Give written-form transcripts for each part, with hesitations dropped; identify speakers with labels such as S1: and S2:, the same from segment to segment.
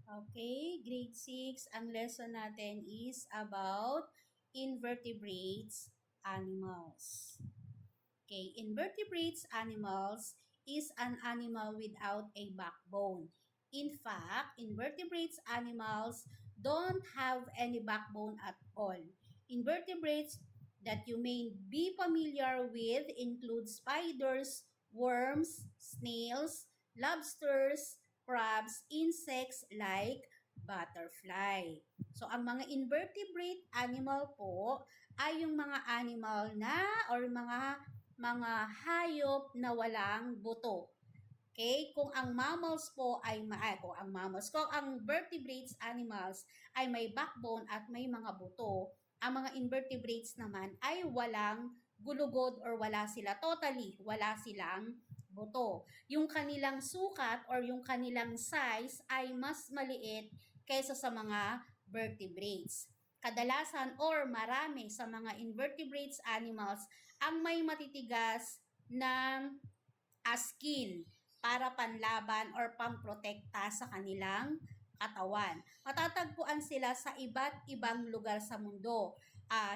S1: Okay, grade 6, ang lesson natin is about invertebrates animals. Okay, invertebrates animals is an animal without a backbone. In fact, invertebrates animals don't have any backbone at all. Invertebrates that you may be familiar with include spiders, worms, snails, lobsters, crabs, insects like butterfly. So, ang mga invertebrate animal po ay yung mga animal na or mga hayop na walang buto. Okay? Kung ang mammals po ay kung ang vertebrates animals ay may backbone at may mga buto, ang mga invertebrates naman ay walang gulugod or wala silang buto. Yung kanilang sukat or yung kanilang size ay mas maliit kaysa sa mga vertebrates. Kadalasan or marami sa mga invertebrates animals ang may matitigas na skin para panlaban or pamprotekta sa kanilang katawan. Matatagpuan sila sa iba't ibang lugar sa mundo.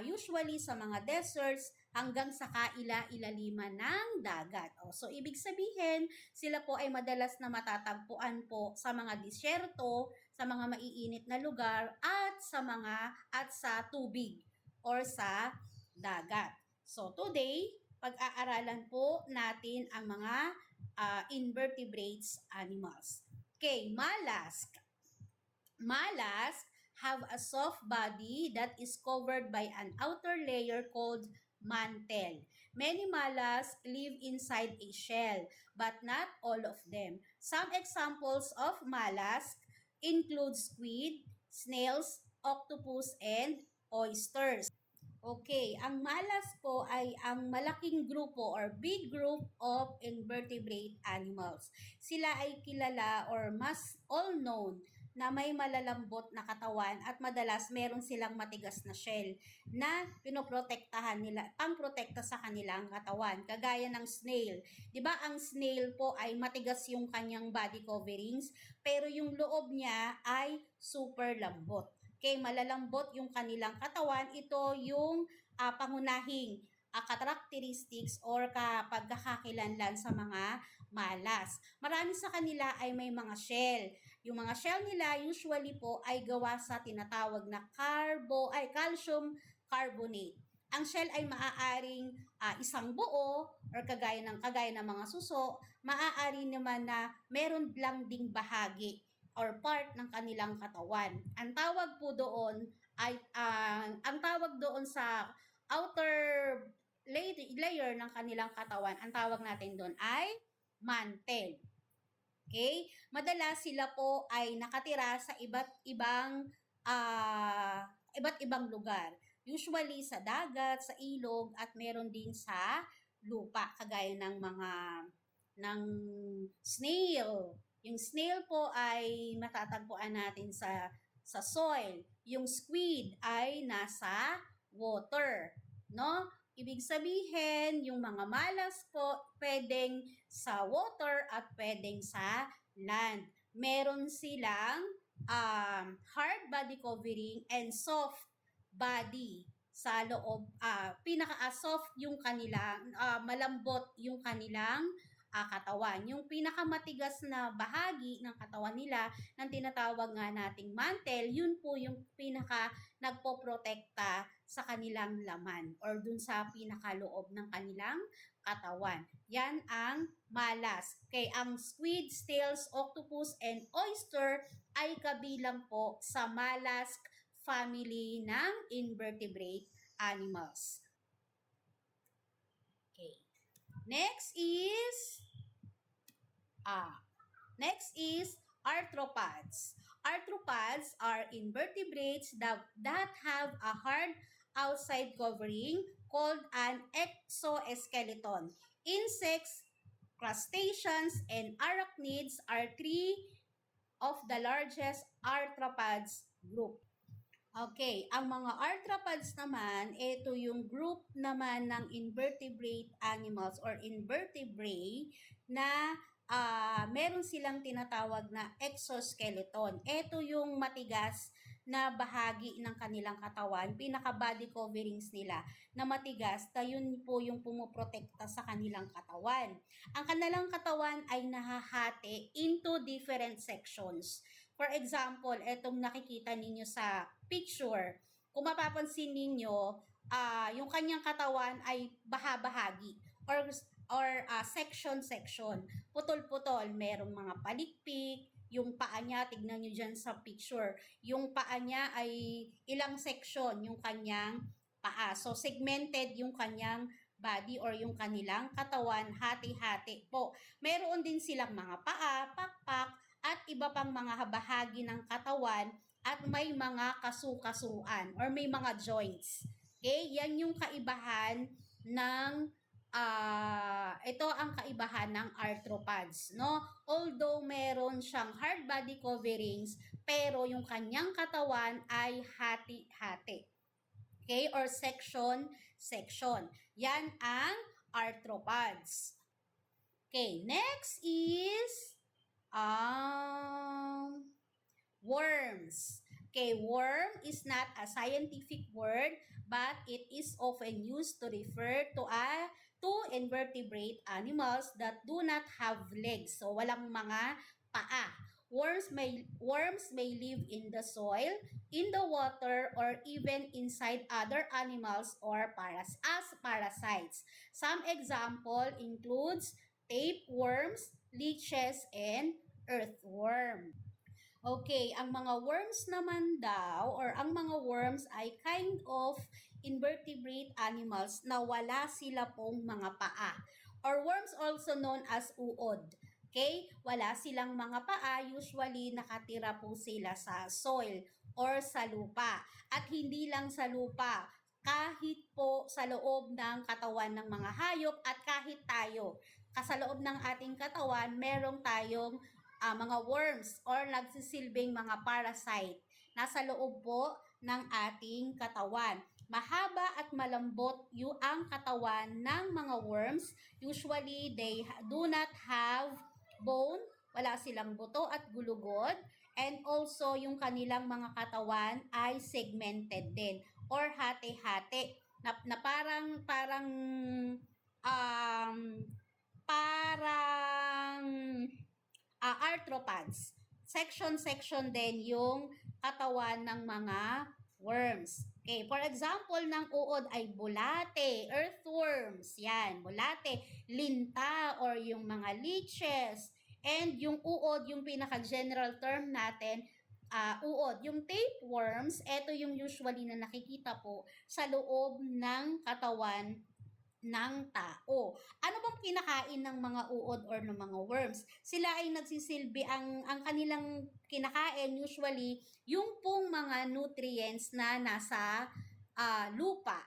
S1: Usually sa mga deserts hanggang sa kaila-ilaliman ng dagat. So, ibig sabihin, sila po ay madalas na matatagpuan po sa mga disyerto, sa mga maiinit na lugar, at sa tubig or sa dagat. So, today, pag-aaralan po natin ang mga invertebrates animals. Okay, mollusk. Mollusks have a soft body that is covered by an outer layer called mantle. Many mollusks live inside a shell, but not all of them. Some examples of mollusks include squid, snails, octopus, and oysters. Okay, ang malas po ay ang malaking grupo or big group of invertebrate animals. Sila ay kilala or mas all known na may malalambot na katawan at madalas meron silang matigas na shell na pinoprotektahan nila, pangprotekta sa kanilang katawan, kagaya ng snail. 'Di ba ang snail po ay matigas yung kanyang body coverings, pero yung loob niya ay super lambot. Okay, malalambot yung kanilang katawan. Ito yung pangunahing characteristics or pagkakakilanlan sa mga malas. Marami sa kanila ay may mga shell. Yung mga shell nila usually po ay gawa sa tinatawag na calcium carbonate. Ang shell ay maaaring isang buo or kagaya ng mga suso, maaari naman na meron lang ding bahagi or part ng kanilang katawan. Ang tawag po doon ay ang tawag doon sa outer layer ng kanilang katawan, ang tawag natin doon ay mantle. Okay? Madalas sila po ay nakatira sa iba't ibang lugar. Usually sa dagat, sa ilog, at meron din sa lupa, kagaya ng snail. Yung snail po ay matatagpuan natin sa soil. Yung squid ay nasa water, no? Ibig sabihin, yung mga malas po pwedeng sa water at pwedeng sa land. Meron silang hard body covering and soft body sa loob. Pinaka-soft yung kanilang, malambot yung kanilang katawan. Yung pinakamatigas na bahagi ng katawan nila, ng tinatawag nga nating mantle, yun po yung pinaka nagpoprotekta sa kanilang laman or dun sa pinakaloob ng kanilang katawan. Yan ang malas. Okay, ang squid, snails, octopus, and oyster ay kabilang po sa mollusk family ng invertebrate animals. Okay. Next is arthropods. Arthropods are invertebrates that have a hard outside covering called an exoskeleton. Insects, crustaceans, and arachnids are three of the largest arthropods group. Okay, ang mga arthropods naman, ito yung group naman ng invertebrate animals or invertebrate na meron silang tinatawag na exoskeleton. Ito yung matigas na bahagi ng kanilang katawan, pinaka-body coverings nila na matigas, na yun po yung pumoprotekta sa kanilang katawan. Ang kanilang katawan ay nahahati into different sections. For example, etong nakikita ninyo sa picture, kung mapapansin ninyo, yung kanyang katawan ay bahagi or section. Putol-putol, merong mga palikpik, yung paa niya, tignan nyo dyan sa picture, yung paa niya ay ilang section yung kanyang paa. So, segmented yung kanyang body or yung kanilang katawan, hati-hati po. Meron din silang mga paa, pakpak, at iba pang mga bahagi ng katawan at may mga kasukasuan or may mga joints. Okay? Yan yung kaibahan ng ito ang kaibahan ng arthropods, no? Although meron siyang hard body coverings, pero yung kanyang katawan ay hati-hati. Okay? Or section. Yan ang arthropods. Okay, next is worms. Okay, worm is not a scientific word, but it is often used to refer to invertebrate animals that do not have legs. So, walang mga paa. Worms may live in the soil, in the water, or even inside other animals or as parasites. Some example includes tapeworms, leeches, and earthworm. Okay, ang mga worms naman daw or ang mga worms ay kind of invertebrate animals na wala sila pong mga paa. Or worms also known as uod. Okay? Wala silang mga paa, usually nakatira po sila sa soil or sa lupa. At hindi lang sa lupa, kahit po sa loob ng katawan ng mga hayop at kahit tayo. Sa loob ng ating katawan, merong tayong mga worms or nagsisilbing mga parasite nasa loob po ng ating katawan. Mahaba at malambot yung ang katawan ng mga worms. Usually, they do not have bone, wala silang buto at gulugod. And also, yung kanilang mga katawan ay segmented din or hati-hati. Na parang arthropods. Section din yung katawan ng mga worms. Okay, for example, ng uod ay bulate, earthworms, yan, bulate, linta or yung mga leeches, and yung uod, yung pinaka-general term natin, uod. Yung tapeworms, ito yung usually na nakikita po sa loob ng katawan ng tao. Ano bang kinakain ng mga uod or ng mga worms? Sila ay nagsisilbi, ang kanilang kinakain usually yung pong mga nutrients na nasa lupa.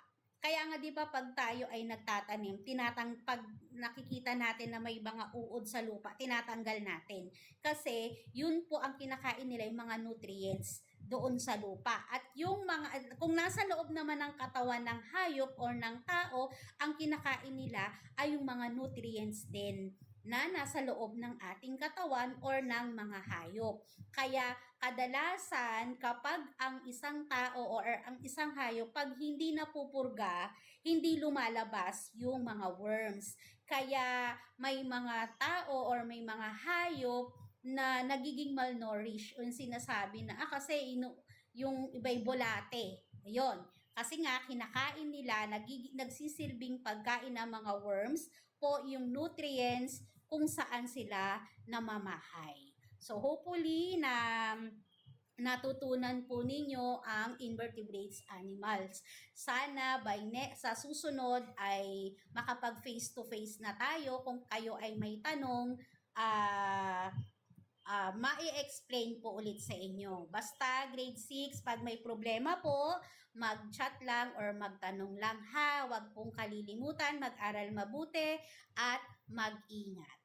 S1: Kaya nga 'di ba pag tayo ay nagtatanim, pag nakikita natin na may mga uod sa lupa, tinatanggal natin. Kasi yun po ang kinakain nila, yung mga nutrients doon sa lupa. At yung mga, kung nasa loob naman ng katawan ng hayop or ng tao, ang kinakain nila ay yung mga nutrients din na nasa loob ng ating katawan or ng mga hayop. Kaya kadalasan kapag ang isang tao or ang isang hayop, pag hindi napupurga, hindi lumalabas yung mga worms. Kaya may mga tao or may mga hayop na nagiging malnourished, yung sinasabi na kasi yung iba'y bulate. Ayun. Kasi nga kinakain nila, nagsisilbing pagkain ng mga worms po yung nutrients kung saan sila namamahay. So hopefully na natutunan po ninyo ang invertebrates animals. Sana sa susunod ay makapag face to face na tayo. Kung kayo ay may tanong, ma-explain po ulit sa inyo. Basta grade 6, pag may problema po, mag-chat lang or magtanong lang ha. Huwag pong kalilimutan, mag-aral mabuti at mag-ingat.